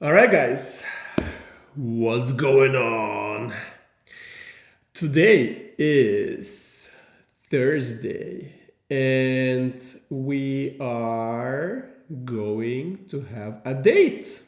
All right, guys, what's going on? Today is Thursday, and we are going to have a date.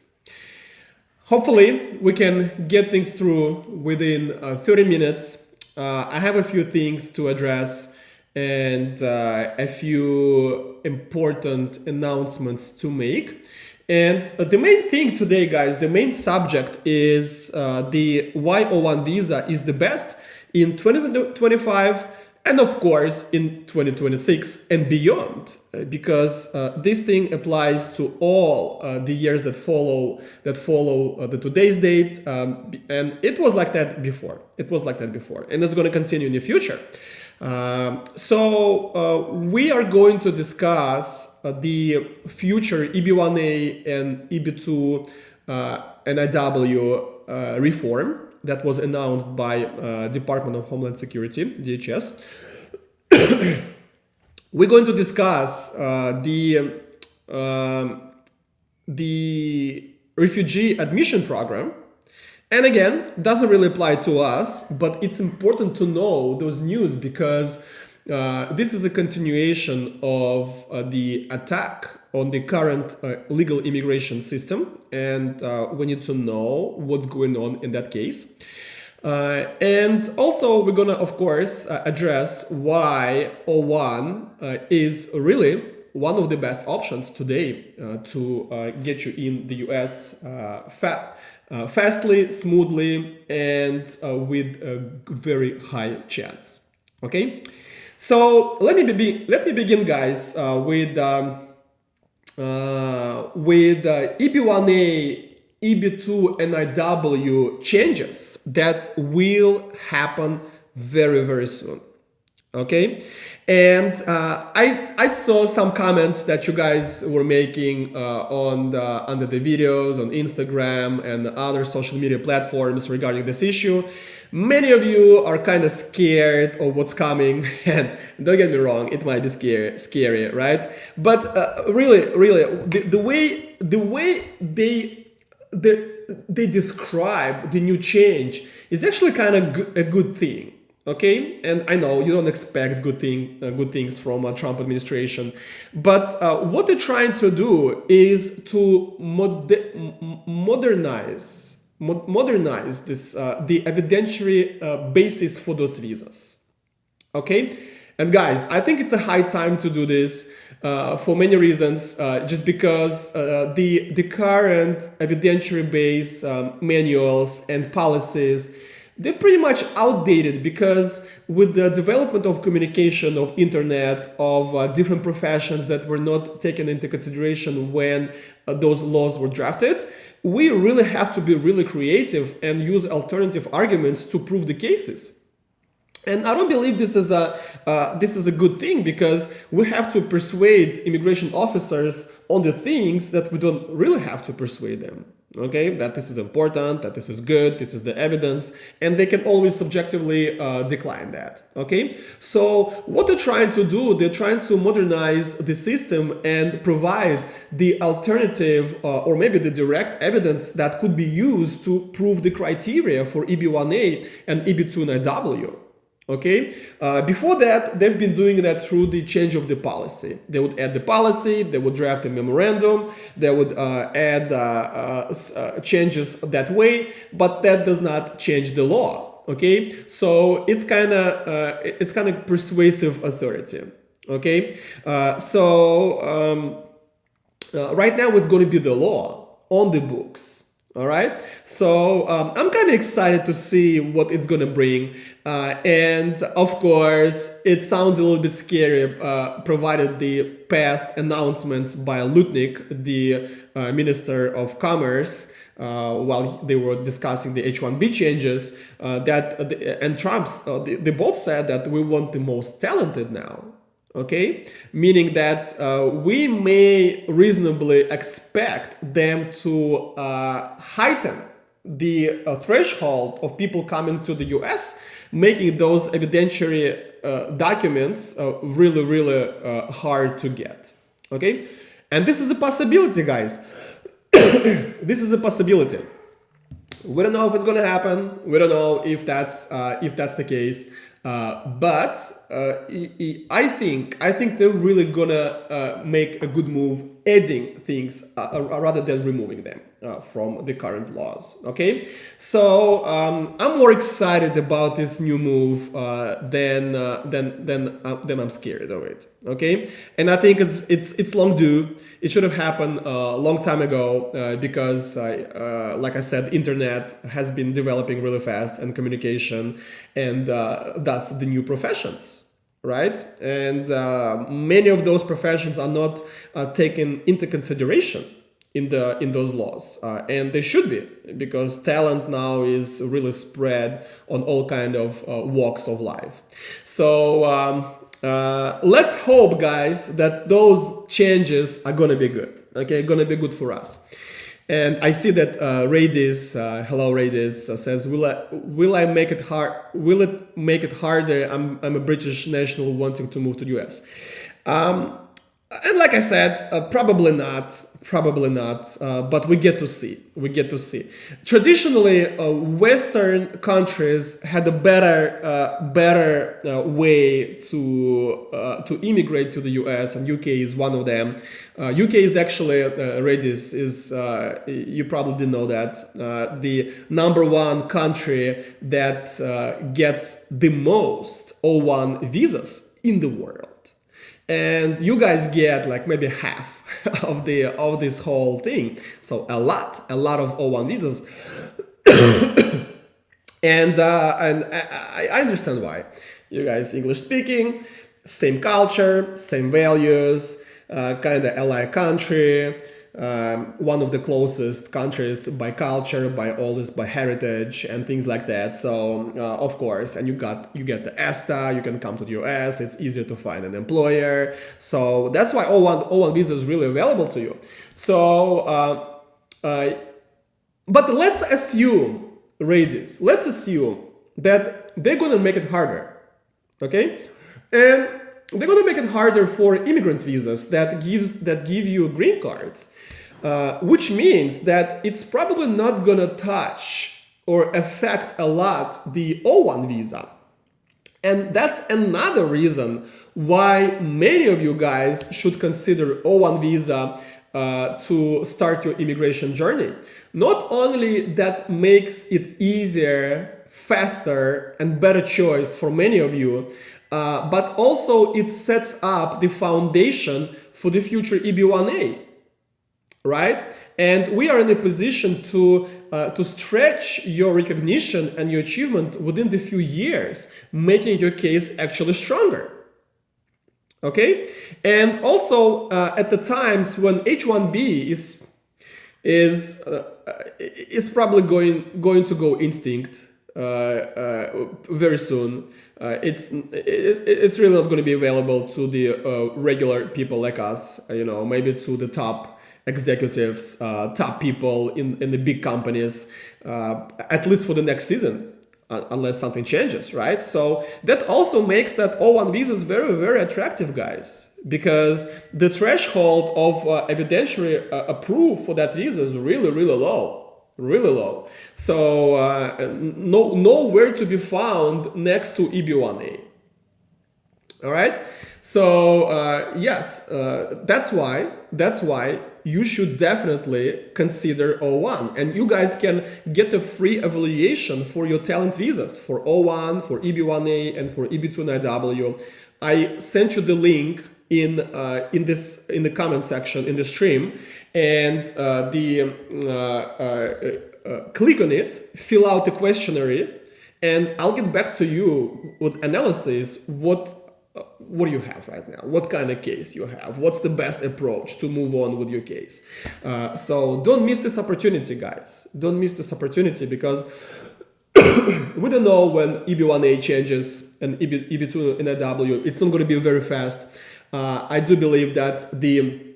Hopefully, we can get things through within 30 minutes. I have a few things to address and a few important announcements to make. And the main thing today, guys, the main subject is the Y01 visa is the best in 2025 and of course in 2026 and beyond, because this thing applies to all the years that follow the today's date, and it was like that before. And it's going to continue in the future. So we are going to discuss the future EB-1A and EB-2 NIW reform that was announced by Department of Homeland Security, DHS. We're going to discuss the refugee admission program. And again, doesn't really apply to us, but it's important to know those news because this is a continuation of the attack on the current legal immigration system, and we need to know what's going on in that case. And also, we're gonna, of course, address why Y01 is really one of the best options today to get you in the US fastly, smoothly, and with a very high chance. Okay, so let me begin, guys, with EB-1A, EB-2 NIW changes that will happen very soon. Okay, and I saw some comments that you guys were making under the videos on Instagram and other social media platforms regarding this issue. Many of you are kind of scared of what's coming, and don't get me wrong, it might be scary, right? But really, the way they describe the new change is actually kind of a good thing. Okay, and I know you don't expect good things from a Trump administration, but what they're trying to do is to modernize this the evidentiary basis for those visas. Okay, and guys, I think it's a high time to do this for many reasons. Just because the current evidentiary based manuals and policies, they're pretty much outdated, because with the development of communication, of internet, of different professions that were not taken into consideration when those laws were drafted, we really have to be really creative and use alternative arguments to prove the cases. And I don't believe this is a good thing, because we have to persuade immigration officers on the things that we don't really have to persuade them. Okay, that this is important, that this is good, this is the evidence, and they can always subjectively decline that. Okay, so what they're trying to do, they're trying to modernize the system and provide the alternative or maybe the direct evidence that could be used to prove the criteria for EB-1A and EB-2 NIW. Okay, before that, they've been doing that through the change of the policy. They would add the policy, they would draft a memorandum, they would add changes that way, but that does not change the law. Okay, so it's kind of persuasive authority. Okay, right now it's going to be the law on the books. All right, so I'm kind of excited to see what it's gonna bring, and of course it sounds a little bit scary, provided the past announcements by Lutnick, the Minister of Commerce, while they were discussing the H-1B changes, and Trump's, they both said that we want the most talented now. Okay, meaning that we may reasonably expect them to heighten the threshold of people coming to the US, making those evidentiary documents really hard to get. Okay, and this is a possibility, guys. this is a possibility. We don't know if it's going to happen. We don't know if that's the case. But I think they're really gonna make a good move, adding things rather than removing them from the current laws. Okay, so I'm more excited about this new move than I'm scared of it. Okay, and I think it's long due. It should have happened a long time ago because, like I said, internet has been developing really fast, and communication, and thus the new professions, right? And many of those professions are not taken into consideration in those laws, and they should be, because talent now is really spread on all kind of walks of life. So let's hope, guys, that those changes are gonna be good. Okay, gonna be good for us. And I see that Radis, hello Radis, says, will I make it hard? Will it make it harder? I'm a British national wanting to move to the US. And like I said, probably not. But we get to see. Traditionally, Western countries had a better way to immigrate to the US, and UK is one of them. UK is actually, Redis is, you probably didn't know that, the #1 country that gets the most O1 visas in the world. And you guys get like maybe half of this whole thing. So a lot of O1 visas. and I understand why. You guys English speaking, same culture, same values, kind of ally country, one of the closest countries by culture, by all this, by heritage and things like that. So of course, and you get the ESTA, you can come to the US, it's easier to find an employer. So that's why O1 visa is really available to you. So but let's assume, Radis, let's assume that they're gonna make it harder, okay? And they're gonna make it harder for immigrant visas that give you green cards, which means that it's probably not gonna touch or affect a lot the O1 visa. And that's another reason why many of you guys should consider O1 visa to start your immigration journey. Not only that makes it easier, faster, and better choice for many of you, but also it sets up the foundation for the future EB-1A, right? And we are in a position to stretch your recognition and your achievement within the few years, making your case actually stronger. Okay, and also at the times when H1B is probably going to go instinct very soon. It's really not going to be available to the regular people like us. You know, maybe to the top executives, top people in the big companies, at least for the next season. Unless something changes, right? So that also makes that O1 visas very, very attractive, guys, because the threshold of evidentiary approved for that visa is really, really low, So nowhere to be found next to EB-1A. All right. So yes, that's why you should definitely consider O1, and you guys can get a free evaluation for your talent visas for O1, for EB-1A, and for EB-2 NIW. I sent you the link in the comment section in the stream, and click on it, fill out the questionnaire, and I'll get back to you with analysis. What do you have right now? What kind of case you have? What's the best approach to move on with your case? So don't miss this opportunity, guys. Don't miss this opportunity, because we don't know when EB-1A changes and EB-2 NIW. It's not going to be very fast. I do believe that the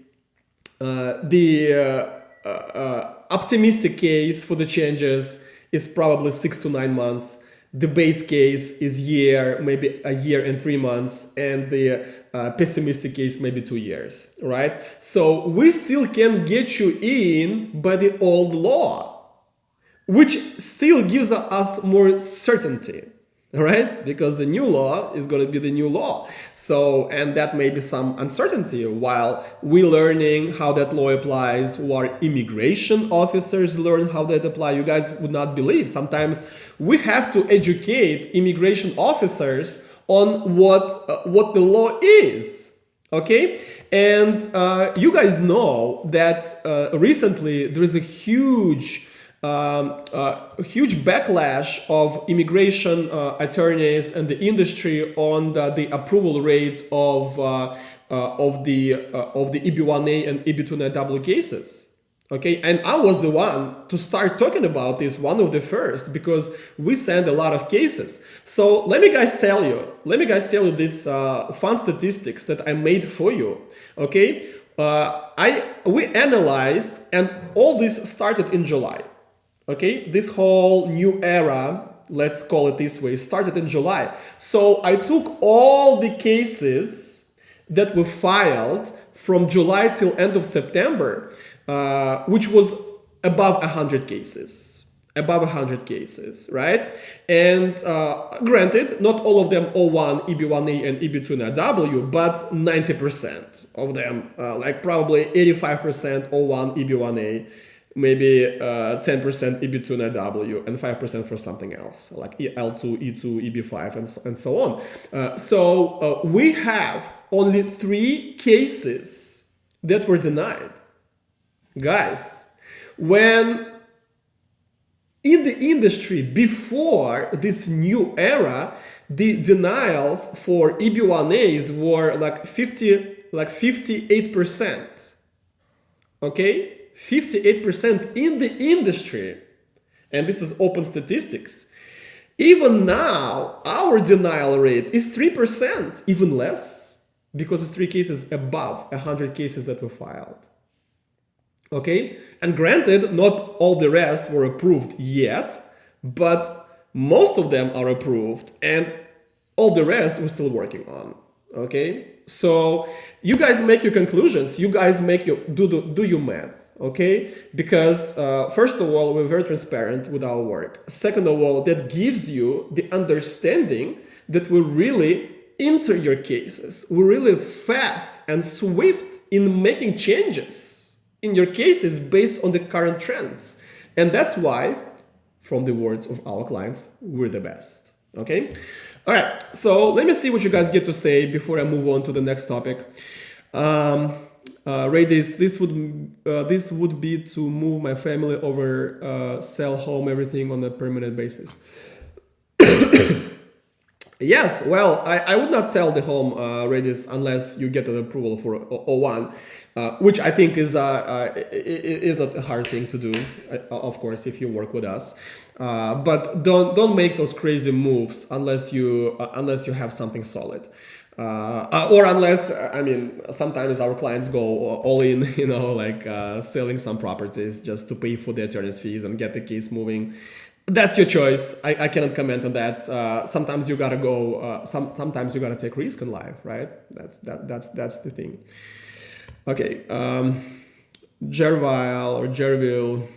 optimistic case for the changes is probably 6 to 9 months. The base case is year, maybe a year and 3 months, and the pessimistic case maybe 2 years, right? So we still can get you in by the old law, which still gives us more certainty, right? Because the new law is going to be the new law. So, and that may be some uncertainty while we learning how that law applies, while immigration officers learn how that apply. You guys would not believe. Sometimes we have to educate immigration officers on what the law is. Okay, and you guys know that recently there is a huge backlash of immigration attorneys and the industry on the approval rate of the EB-1A and EB-2 cases. Okay, and I was the one to start talking about this, one of the first, because we send a lot of cases. So let me guys tell you this fun statistics that I made for you. Okay, we analyzed, and all this started in July. Okay, this whole new era, let's call it this way, started in July. So I took all the cases that were filed from July till end of September, which was above 100 cases, right? And granted, not all of them O1, EB-1A, and EB-2 but 90% of them, like probably 85% O1, EB-1A, maybe 10% EB-2 and 5% for something else, like L2, E2, EB-5, and so on. So we have only 3 cases that were denied. Guys, when in the industry before this new era, the denials for EB-1As were like 58%. Okay? 58% in the industry, and this is open statistics. Even now, our denial rate is 3%, even less, because it's 3 cases above 100 cases that were filed. Okay, and granted, not all the rest were approved yet, but most of them are approved, and all the rest we're still working on. Okay, so you guys make your conclusions. You guys make your do your math. Okay, because first of all, we're very transparent with our work. Second of all, that gives you the understanding that we really enter your cases. We're really fast and swift in making changes in your cases based on the current trends. And that's why, from the words of our clients, we're the best. Okay? All right, so let me see what you guys get to say before I move on to the next topic. Radis, this would be to move my family over, sell home, everything on a permanent basis. Yes, well, I would not sell the home, Radis, unless you get an approval for O1, which I think is a hard thing to do, of course, if you work with us. But don't make those crazy moves unless you have something solid. Or unless, I mean, sometimes our clients go all in, you know, like selling some properties just to pay for the attorney's fees and get the case moving. That's your choice. I cannot comment on that. Sometimes you gotta go. Sometimes you gotta take risk in life, right? That's the thing. Okay, Jerville.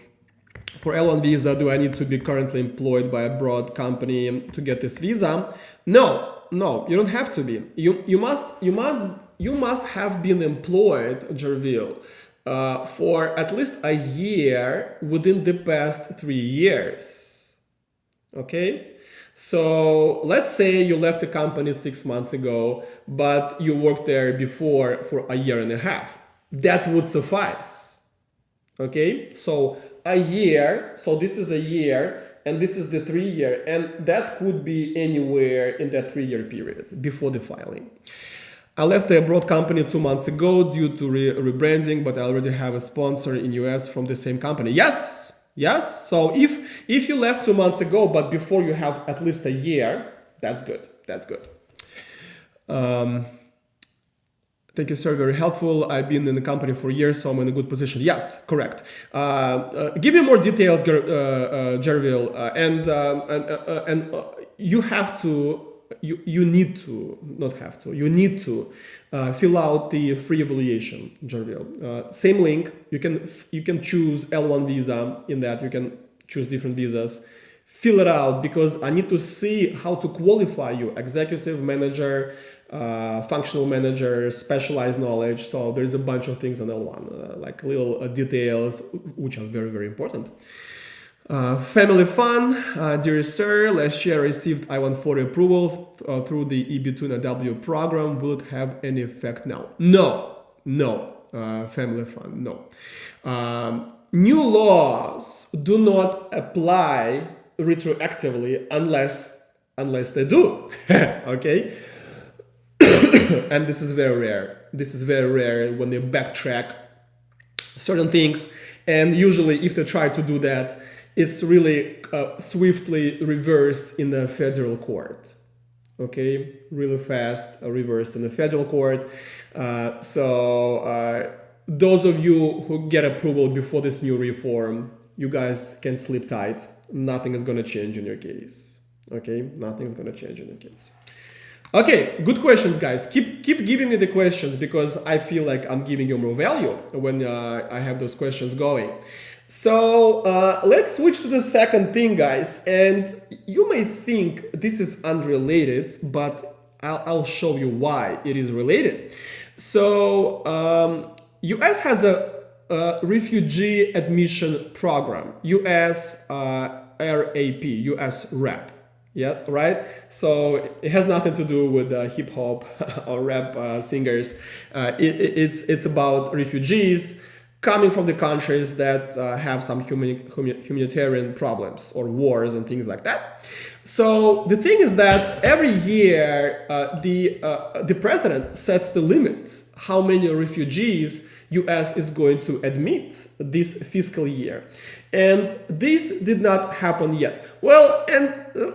For L1 visa, do I need to be currently employed by a broad company to get this visa? No, you don't have to be. You must have been employed, Jerville, for at least a year within the past 3 years. Okay, so let's say you left the company 6 months ago, but you worked there before for a year and a half. That would suffice. Okay, so a year, so this is a year, and this is the 3 year, and that could be anywhere in that 3 year period before the filing. I left a abroad company 2 months ago due to rebranding, but I already have a sponsor in US from the same company. Yes. So if you left 2 months ago, but before you have at least a year, that's good. Thank you, sir. Very helpful. I've been in the company for years, so I'm in a good position. Yes, correct. Give me more details, Jerville. And you have to, you need to, not have to, you need to fill out the free evaluation, Jarvil. Same link, you can choose L1 visa. In that you can choose different visas. Fill it out, because I need to see how to qualify you: executive manager, functional manager, specialized knowledge. So there's a bunch of things on L1, like little details, which are very, very important. Family fun, dear sir, last year I received I-140 approval through the EB-2 and W program. Will it have any effect now? No, family fun, no. New laws do not apply retroactively unless they do. Okay. And this is very rare. This is very rare when they backtrack certain things, and usually if they try to do that, it's really swiftly reversed in the federal court. Okay, really fast reversed in the federal court. So those of you who get approval before this new reform, you guys can sleep tight. Nothing is going to change in your case. Okay, nothing is going to change in your case. Okay, good questions, guys. Keep giving me the questions, because I feel like I'm giving you more value when I have those questions going. So let's switch to the second thing, guys. And you may think this is unrelated, but I'll show you why it is related. So US has a refugee admission program, US RAP, US RAP. Yeah, right. So it has nothing to do with hip hop or rap singers. It's about refugees coming from the countries that have some humanitarian problems or wars and things like that. So the thing is that every year the president sets the limits how many refugees US is going to admit this fiscal year. And this did not happen yet. Well, and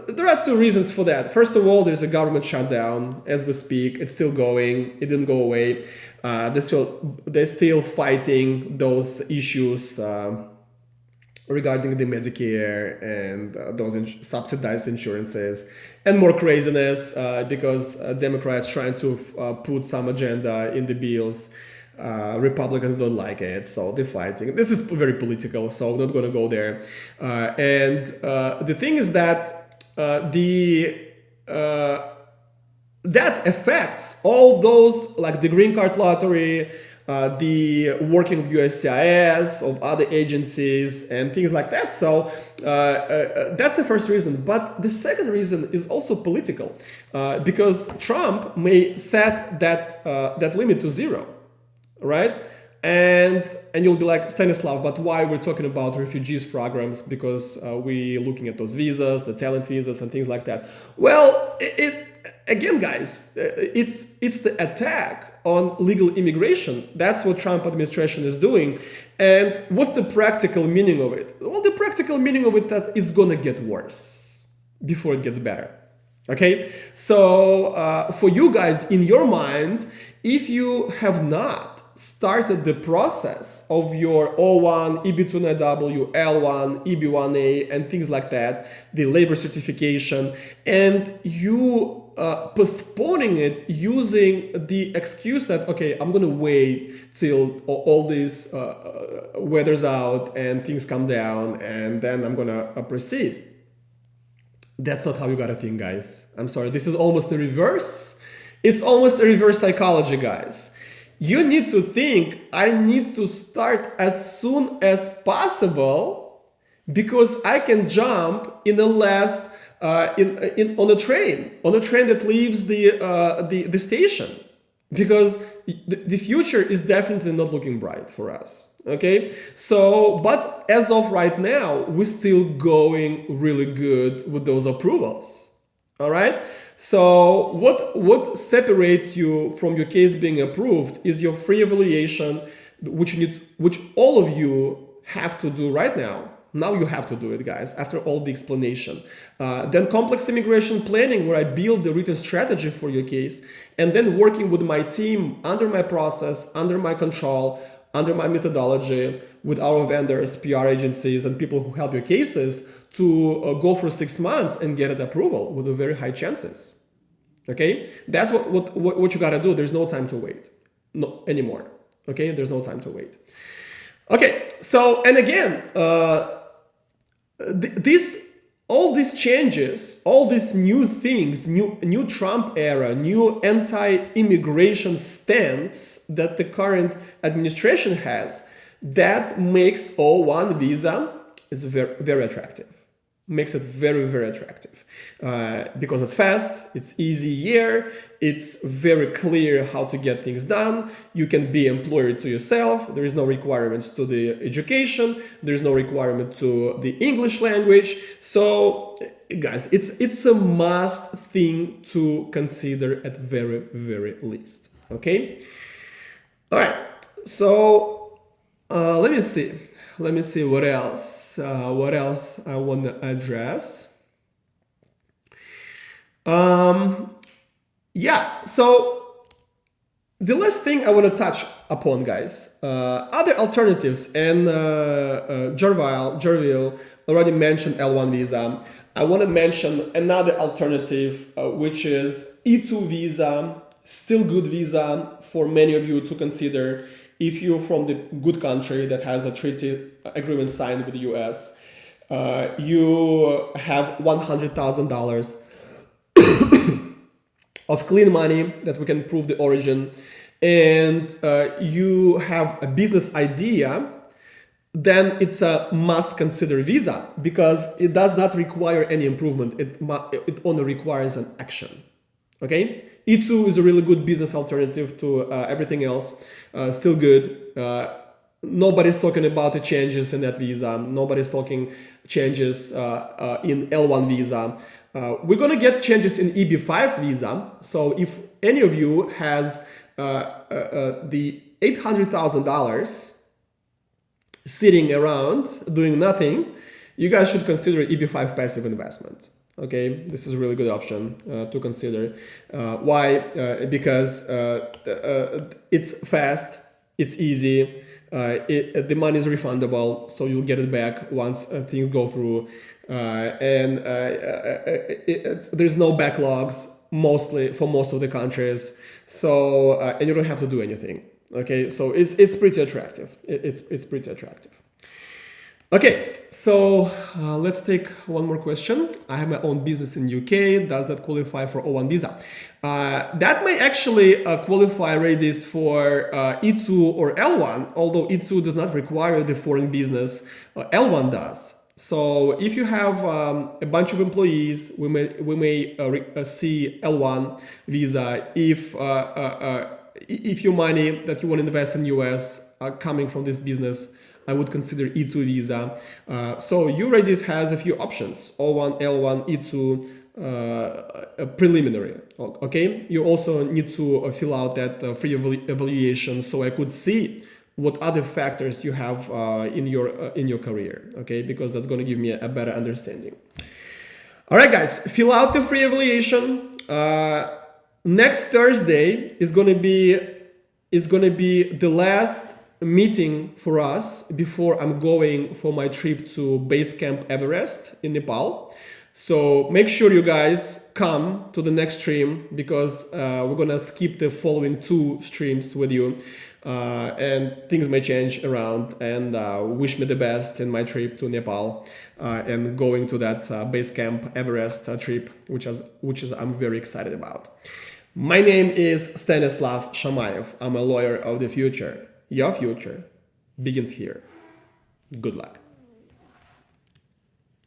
there are two reasons for that. First of all, there's a government shutdown as we speak. It's still going. It didn't go away. They're still fighting those issues regarding the Medicare and those subsidized insurances, and more craziness because Democrats trying to put some agenda in the bills. Republicans don't like it, so they're fighting. This is very political, so I'm not going to go there. And the thing is that that affects all those, like the green card lottery, the working with USCIS, of other agencies and things like that. So that's the first reason. But the second reason is also political, because Trump may set that limit to 0. Right? And you'll be like, Stanislav, but why we're talking about refugees programs? Because we're looking at those visas, the talent visas and things like that. Well, again, guys, it's the attack on legal immigration. That's what Trump administration is doing. And what's the practical meaning of it? Well, the practical meaning of it that it's gonna get worse before it gets better. Okay? So for you guys, in your mind, if you have not started the process of your O1, EB-2 L1, EB-1A, and things like that, the labor certification, and you postponing it using the excuse that, okay, I'm gonna wait till all this weather's out and things come down, and then I'm gonna proceed. That's not how you gotta think, guys. I'm sorry, this is almost the reverse. It's almost a reverse psychology, guys. You need to think, I need to start as soon as possible, because I can jump in the last on a train that leaves the station, because the future is definitely not looking bright for us. Okay, so but as of right now, we're still going really good with those approvals. All right. So what separates you from your case being approved is your free evaluation, which all of you have to do right now. Now you have to do it, guys, after all the explanation. Then complex immigration planning, where I build the written strategy for your case, and then working with my team under my process, under my control, under my methodology, with our vendors, PR agencies, and people who help your cases to go for 6 months and get an approval with a very high chances. Okay, that's what you gotta do. There's no time to wait, no anymore. Okay, there's no time to wait. Okay, so and again, all these changes, all these new things, new Trump era, new anti-immigration stance that the current administration has, that makes O1 visa is very, very attractive. Makes it very, very attractive because it's fast, it's easy here, it's very clear how to get things done. You can be employer to yourself. There is no requirements to the education. There's no requirement to the English language. So guys, it's a must thing to consider at very, very least. Okay. All right. So let me see what else. What else I want to address? Yeah, so the last thing I want to touch upon, guys, other alternatives, and Jervil already mentioned L1 visa. I want to mention another alternative, which is E2 visa, still good visa for many of you to consider. If you're from the good country that has a treaty agreement signed with the US, you have $100,000 of clean money that we can prove the origin, and you have a business idea, then it's a must consider visa because it does not require any improvement. It only requires an action. Okay, E2 is a really good business alternative to everything else. Still good. Nobody's talking about the changes in that visa. Nobody's talking changes in L1 visa. We're gonna get changes in EB-5 visa. So if any of you has the $800,000 sitting around doing nothing, you guys should consider EB-5 passive investment. Okay, this is a really good option to consider. Why? Because it's fast, it's easy, the money is refundable, so you'll get it back once things go through, and there's no backlogs mostly for most of the countries. So and you don't have to do anything. Okay, so it's pretty attractive. It's pretty attractive. Okay, so let's take one more question. I have my own business in UK. Does that qualify for O1 visa? That may actually qualify Redis for E2 or L1, although E2 does not require the foreign business. L1 does. So if you have a bunch of employees, we may see L1 visa if your money that you want to invest in US are coming from this business. I would consider E2 visa. So Redis has a few options: O1, L1, E2, preliminary. Okay. You also need to fill out that free evaluation, so I could see what other factors you have in your career. Okay, because that's going to give me a better understanding. All right, guys, fill out the free evaluation. Next Thursday is going to be the last meeting for us before I'm going for my trip to Base Camp Everest in Nepal. So make sure you guys come to the next stream because we're gonna skip the following 2 streams with you, and things may change around, and wish me the best in my trip to Nepal and going to that Base Camp Everest trip, which is I'm very excited about. My name is Stanislav Shamayev. I'm a lawyer of the future. Your future begins here. Good luck.